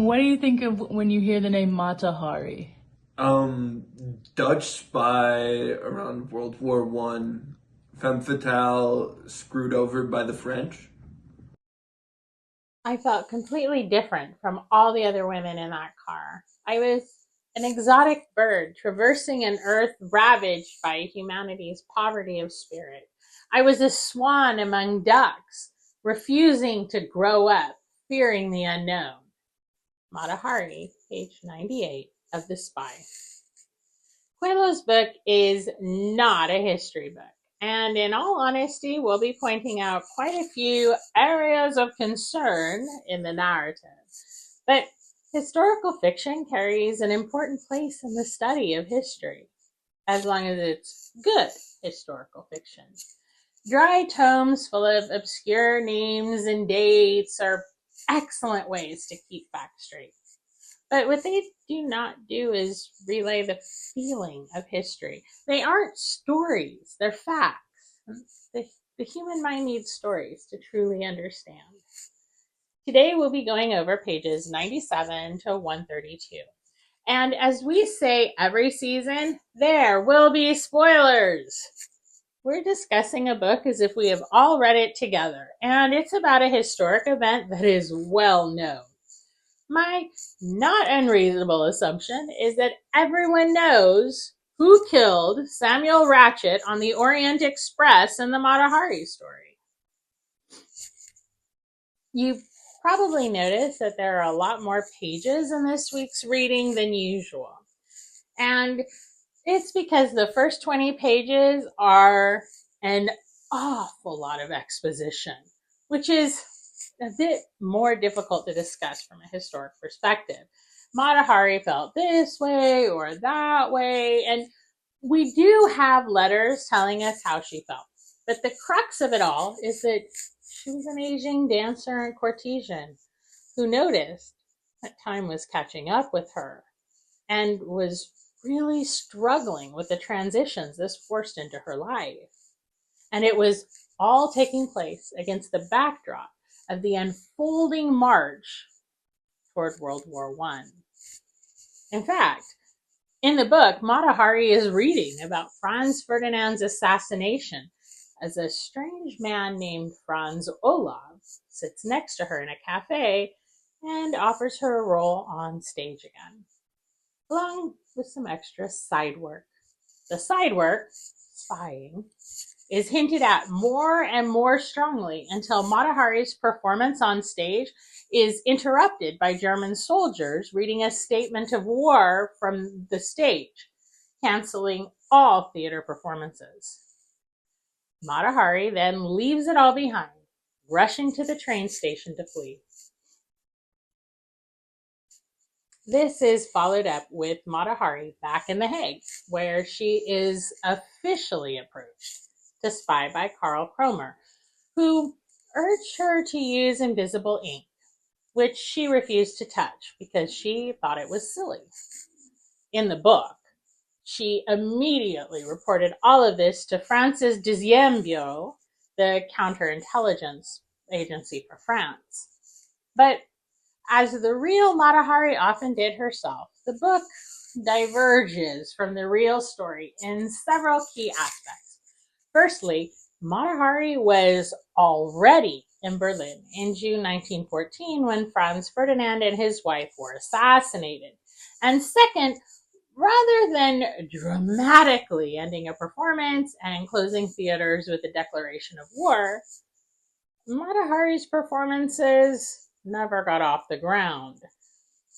What do you think of when you hear the name Mata Hari? Um, Dutch spy around World War One, femme fatale, screwed over by the French. I felt completely different from all the other women in that car. I was an exotic bird traversing an earth ravaged by humanity's poverty of spirit. I was a swan among ducks, refusing to grow up, fearing the unknown. Matahari, page 98 of The Spy. Coelho's book is not a history book, and in all honesty, we'll be pointing out quite a few areas of concern in the narrative. But historical fiction carries an important place in the study of history, as long as it's good historical fiction. Dry tomes full of obscure names and dates are excellent ways to keep facts straight. But what they do not do is relay the feeling of history. They aren't stories, they're facts. The, the human mind needs stories to truly understand. Today we'll be going over pages 97 to 132. And as we say every season, there will be spoilers. We're discussing a book as if we have all read it together, and it's about a historic event that is well known. My not unreasonable assumption is that everyone knows who killed Samuel Ratchet on the Orient Express in the Mata Hari story. You've probably noticed that there are a lot more pages in this week's reading than usual. And it's because the first 20 pages are an awful lot of exposition, which is a bit more difficult to discuss from a historic perspective. Mata Hari felt this way or that way, and we do have letters telling us how she felt. But the crux of it all is that she was an aging dancer and courtesan who noticed that time was catching up with her and was really struggling with the transitions this forced into her life. And it was all taking place against the backdrop of the unfolding march toward World War I. In fact, in the book, Mata Hari is reading about Franz Ferdinand's assassination as a strange man named Franz Olav sits next to her in a cafe and offers her a role on stage again, along with some extra side work. The side work, spying, is hinted at more and more strongly until Mata Hari's performance on stage is interrupted by German soldiers reading a statement of war from the stage, canceling all theater performances. Mata Hari then leaves it all behind, rushing to the train station to flee. This is followed up with Mata Hari back in The Hague, where she is officially approached to spy by Karl Kromer, who urged her to use invisible ink, which she refused to touch because she thought it was silly. In the book, she immediately reported all of this to France's Deuxième Bureau, the counterintelligence agency for France. But as the real Mata Hari often did herself, the book diverges from the real story in several key aspects. Firstly, Mata Hari was already in Berlin in June 1914 when Franz Ferdinand and his wife were assassinated. And second, rather than dramatically ending a performance and closing theaters with a declaration of war, Mata Hari's performances never got off the ground.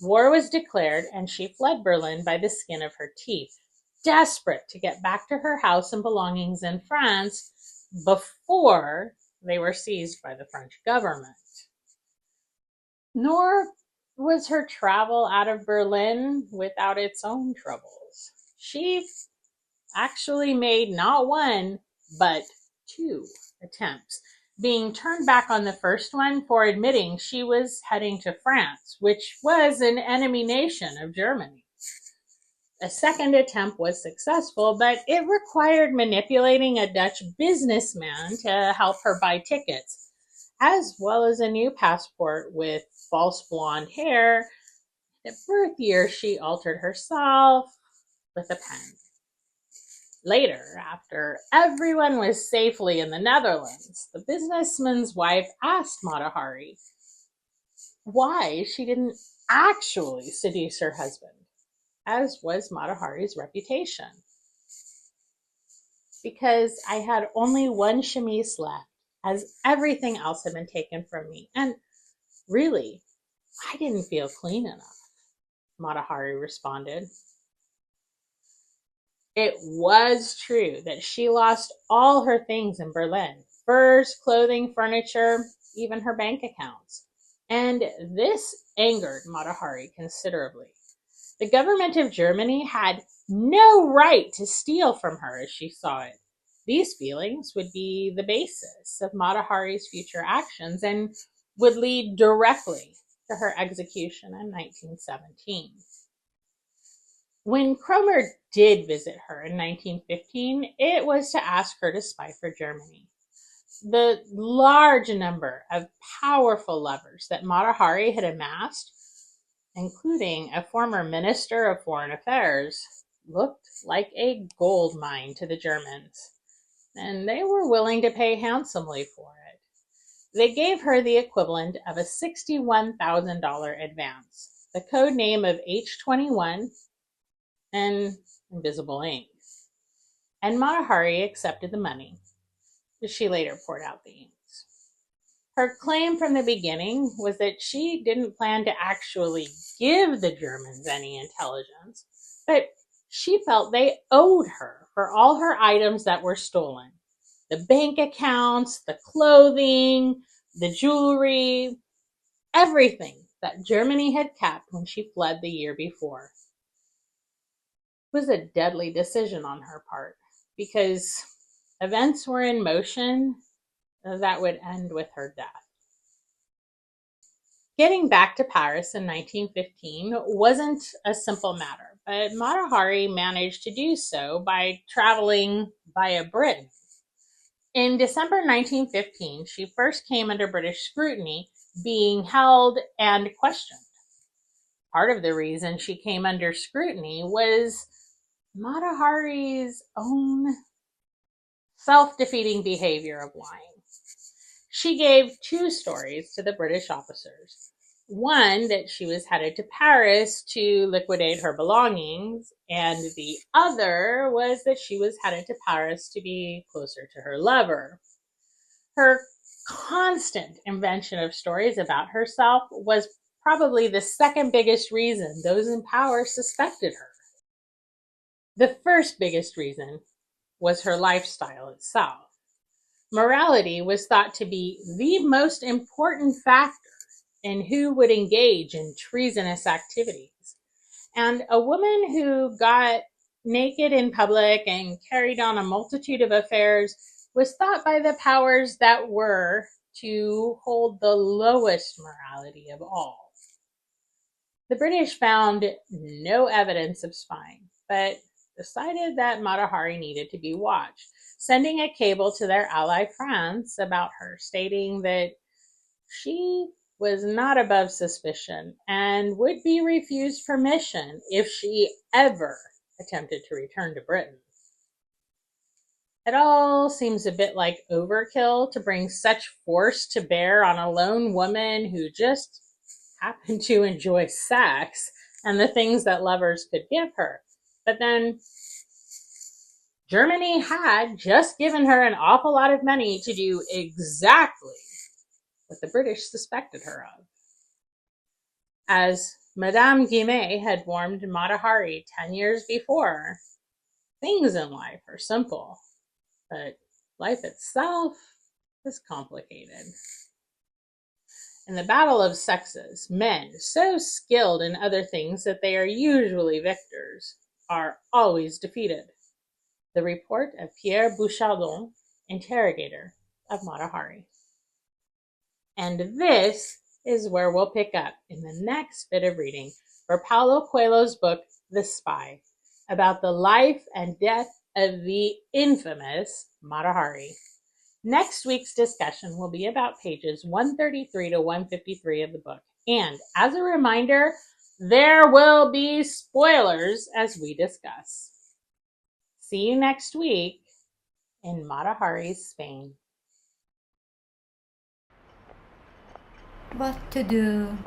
War was declared and she fled Berlin by the skin of her teeth, desperate to get back to her house and belongings in France before they were seized by the French government. Nor was her travel out of Berlin without its own troubles. She actually made not one, but two attempts, being turned back on the first one for admitting she was heading to France, which was an enemy nation of Germany. A second attempt was successful, but it required manipulating a Dutch businessman to help her buy tickets, as well as a new passport with false blonde hair At birth year, she altered herself with a pen. Later, after everyone was safely in the Netherlands, the businessman's wife asked Mata Hari why she didn't actually seduce her husband, as was Mata Hari's reputation. Because I had only one chemise left, as everything else had been taken from me, and really, I didn't feel clean enough, Mata Hari responded. It was true that she lost all her things in Berlin: furs, clothing, furniture, even her bank accounts. And this angered Mata Hari considerably. The government of Germany had no right to steal from her as she saw it. These feelings would be the basis of Mata Hari's future actions and would lead directly to her execution in 1917. When Cromer did visit her in 1915, it was to ask her to spy for Germany. The large number of powerful lovers that Mata Hari had amassed, including a former minister of foreign affairs, looked like a gold mine to the Germans, and they were willing to pay handsomely for it. They gave her the equivalent of a $61,000 advance, the code name of H21, and invisible ink. And Mata Hari accepted the money. She later poured out the inks. Her claim from the beginning was that she didn't plan to actually give the Germans any intelligence, but she felt they owed her for all her items that were stolen. The bank accounts, the clothing, the jewelry, everything that Germany had kept when she fled the year before. It was a deadly decision on her part, because events were in motion that would end with her death. Getting back to Paris in 1915 wasn't a simple matter, but Mata Hari managed to do so by traveling via Britain. In December 1915, she first came under British scrutiny, being held and questioned. Part of the reason she came under scrutiny was Mata Hari's own self-defeating behavior of lying. She gave two stories to the British officers. One, that she was headed to Paris to liquidate her belongings, and the other was that she was headed to Paris to be closer to her lover. Her constant invention of stories about herself was probably the second biggest reason those in power suspected her. The first biggest reason was her lifestyle itself. Morality was thought to be the most important factor in who would engage in treasonous activities. And a woman who got naked in public and carried on a multitude of affairs was thought by the powers that were to hold the lowest morality of all. The British found no evidence of spying, but decided that Mata Hari needed to be watched, sending a cable to their ally France about her, stating that she was not above suspicion and would be refused permission if she ever attempted to return to Britain. It all seems a bit like overkill to bring such force to bear on a lone woman who just happened to enjoy sex and the things that lovers could give her. But then Germany had just given her an awful lot of money to do exactly what the British suspected her of. As Madame Guimet had warned Mata Hari 10 years before, things in life are simple, but life itself is complicated. In the battle of sexes, men, so skilled in other things that they are usually victors, are always defeated. The report of Pierre Bouchardon, interrogator of Mata Hari. And this is where we'll pick up in the next bit of reading for Paulo Coelho's book, The Spy, about the life and death of the infamous Mata Hari. Next week's discussion will be about pages 133 to 153 of the book. And as a reminder, there will be spoilers as we discuss. See you next week in Mata Hari's Spain. What to do?